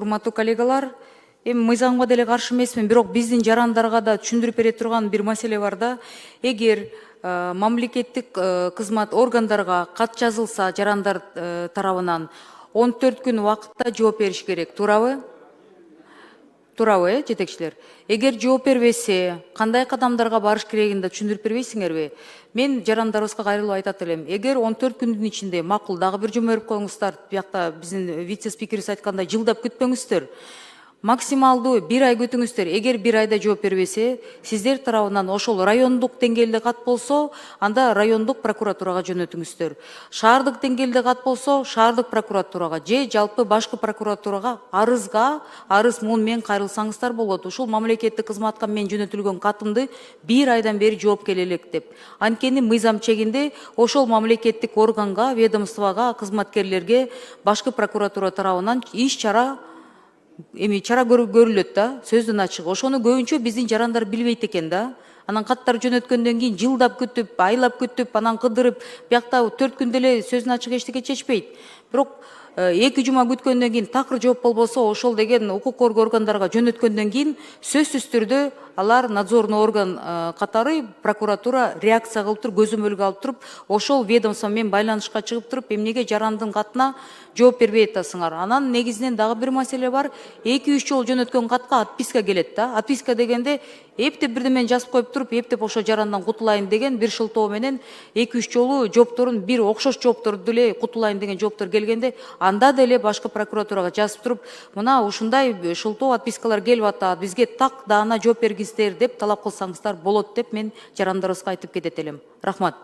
Урматтуу коллегалар, эми мыйзамга деле каршы эмесмин, бирок биздин жарандарга да түшүндүрүп бере турган бир маселе бар да. Эгер мамлекеттик кызмат органдарга кат жазылса жарандар тарабынан 14 күн убакытта жооп бериш керек, туурабы? Туурабы, жетекчилер? Эгер жооп бербесе, кандай кадамдарга барыш керегин да түшүндүрүп бербейсиңерби? Мен жарандарыбызга кайрылып айтат элем. Эгер 14 күндүн ичинде макул дагы бир жумма берип коюңуздар, биякта биздин вице-спикерибиз айткандай жылдап күтпөңүздөр. Максималдуу 1 ай күтүңүздөр. Эгер 1 айда жооп бербесе, сиздер тарабынан ошол райондук деңгээлде кат болсо, анда райондук прокуратурага жөнөтүңүздөр. Шаардык деңгээлде кат болсо, шаардык прокуратурага же жалпы башкы прокуратурага арыз муун менен кайрылсаңыздар болот. Ушул мамлекеттик кызматка мен жөнөтүлгөн катымды 1 айдан бери жооп келе элек деп. Анткени мыйзам чегинде ошол мамлекеттик органга, ведомствого, кызматкерлерге башкы прокуратура тарабынан чара көрүлөт да, сөздүн ачыгы. Ошону көбүнчө биздин жарандар билбейт экен да. Анан каттар жөнөткөндөн кийин жылдап күтүп, айлап күтүп, анан кыдырып, биякта 4 күндө эле сөздүн ачыгы эчтеке чечпейт. Бирок 2 жума күткөндөн кийин такыр жооп болбосо, ошол деген укук коргоо органдарга жөнөткөндөн кийин сөзсүз түрдө алар надзорный орган катары прокуратура реакция кылып туруп, көзөмөлгө алып туруп, ошол ведомство менен байланышка чыгып туруп, эмнеге жарандын катына жооп бербей атасыңар. Анан негизинен дагы бир маселе бар. 2-3 жолу жөнөткөн катка отписка келет да. Отписка дегенде эптеп бирдемени жазып коюп туруп, эптеп ошо жарандан кутулайын деген бир шылтоо менен 2-3 жолу жоопторун бир окшош жоопторду эле кутулайын деген жооптор келгенде, анда деле башкы прокуратурага жазып туруп, мына ушундай шылтоо отпискалар келип атат, бизге так даана жооп бергиңиздер деп талап кылсаңыздар болот деп мен жарандарыбызга айтып кетет элем. Рахмат.